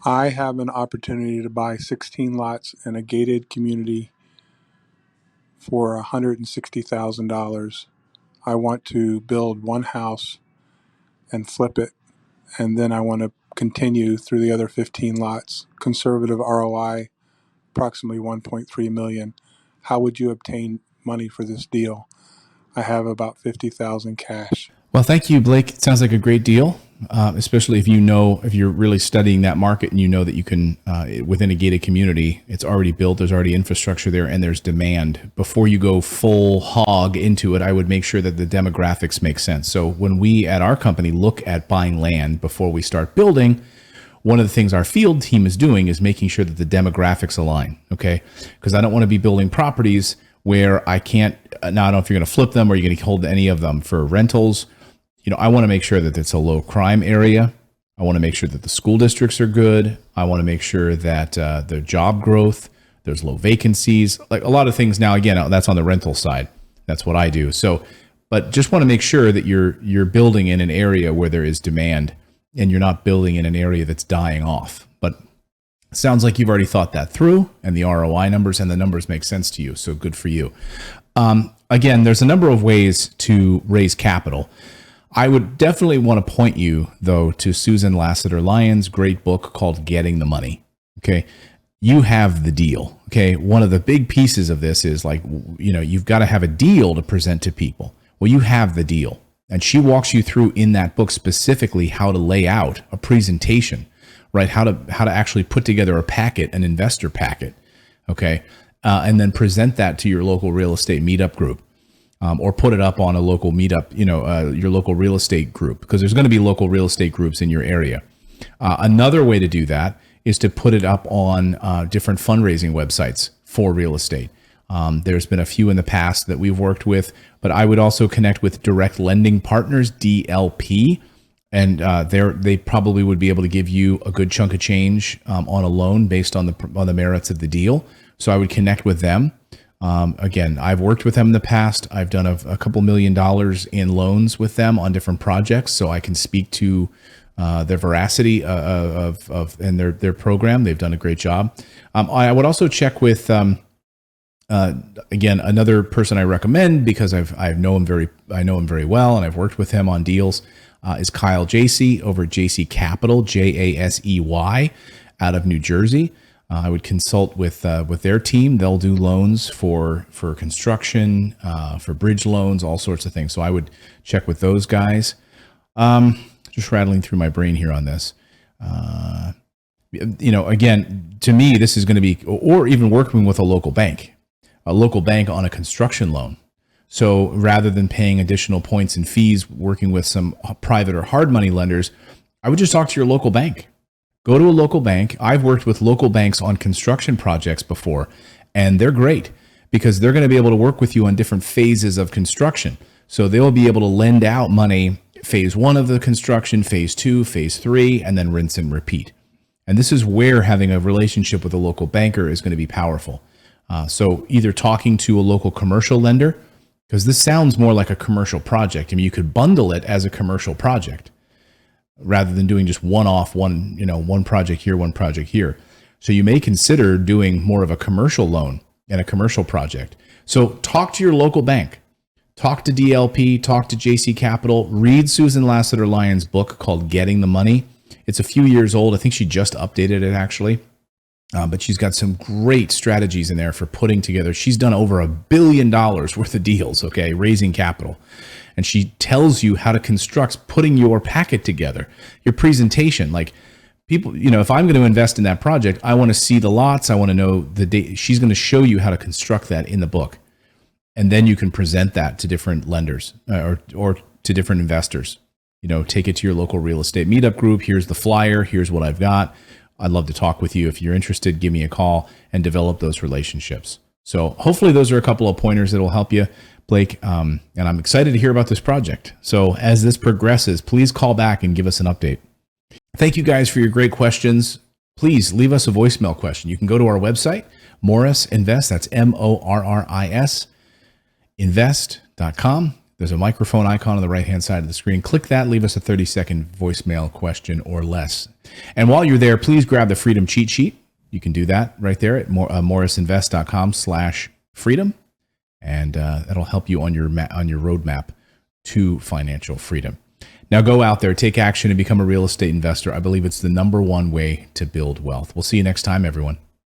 I have an opportunity to buy 16 lots in a gated community for $160,000. I want to build one house and flip it, and then I want to continue through the other 15 lots. Conservative ROI, approximately 1.3 million. How would you obtain money for this deal? I have about 50,000 cash. Well, thank you, Blake. It sounds like a great deal, especially if you're really studying that market and you know that you can, within a gated community, it's already built, there's already infrastructure there, and there's demand. Before you go full hog into it, I would make sure that the demographics make sense. So when we at our company look at buying land before we start building, one of the things our field team is doing is making sure that the demographics align, okay? Because I don't want to be building properties where I can't, now I don't know if you're going to flip them or you're going to hold any of them for rentals. I want to make sure that it's a low crime area. I want to make sure that the school districts are good. I want to make sure that the job growth, there's low vacancies, like a lot of things. Now, again, that's on the rental side. That's what I do. So, but just want to make sure that you're building in an area where there is demand and you're not building in an area that's dying off. But it sounds like you've already thought that through, and the ROI numbers and the numbers make sense to you. So good for you. Again, there's a number of ways to raise capital. I would definitely want to point you, though, to Susan Lassiter-Lyons' great book called Getting the Money. Okay. You have the deal. Okay. One of the big pieces of this is you've got to have a deal to present to people. Well, you have the deal. And she walks you through in that book specifically how to lay out a presentation, right? How to actually put together a packet, an investor packet. Okay. And then present that to your local real estate meetup group. Or put it up on a local meetup, your local real estate group, because there's going to be local real estate groups in your area. Another way to do that is to put it up on different fundraising websites for real estate. There's been a few in the past that we've worked with, but I would also connect with Direct Lending Partners, DLP, and they probably would be able to give you a good chunk of change on a loan based on the merits of the deal. So I would connect with them. Again, I've worked with them in the past. I've done a couple $1 million in loans with them on different projects, so I can speak to their veracity of and their program. They've done a great job. I would also check with again, another person I recommend because I know him very well and I've worked with him on deals is Kyle Jacey over at JC Capital, JASEY, out of New Jersey. I would consult with their team. They'll do loans for construction, for bridge loans, all sorts of things. So I would check with those guys. Just rattling through my brain here on this. Again, to me, this is going to be, or even working with a local bank on a construction loan. So rather than paying additional points and fees, working with some private or hard money lenders, I would just talk to your local bank. Go to a local bank. I've worked with local banks on construction projects before, and they're great because they're going to be able to work with you on different phases of construction. So they'll be able to lend out money, phase 1 of the construction, phase 2, phase 3, and then rinse and repeat. And this is where having a relationship with a local banker is going to be powerful. So either talking to a local commercial lender, because this sounds more like a commercial project. I mean, you could bundle it as a commercial project, rather than doing just one project here, one project here. So you may consider doing more of a commercial loan and a commercial project. So talk to your local bank, talk to DLP, talk to JC Capital, read Susan Lassiter-Lyons' book called Getting the Money. It's a few years old. I think she just updated it actually. But she's got some great strategies in there for putting together. She's done over $1 billion worth of deals, okay, raising capital. And she tells you how to construct, putting your packet together, your presentation. Like people, if I'm going to invest in that project, I want to see the lots. I want to know the date. She's going to show you how to construct that in the book. And then you can present that to different lenders or to different investors. Take it to your local real estate meetup group. Here's the flyer. Here's what I've got. I'd love to talk with you. If you're interested, give me a call and develop those relationships. So hopefully those are a couple of pointers that will help you, Blake. And I'm excited to hear about this project. So as this progresses, please call back and give us an update. Thank you guys for your great questions. Please leave us a voicemail question. You can go to our website, Morris Invest. That's MORRIS invest.com. There's a microphone icon on the right-hand side of the screen. Click that, leave us a 30-second voicemail question or less. And while you're there, please grab the Freedom Cheat Sheet. You can do that right there at morrisinvest.com/freedom. And that'll help you on your roadmap to financial freedom. Now go out there, take action, and become a real estate investor. I believe it's the #1 way to build wealth. We'll see you next time, everyone.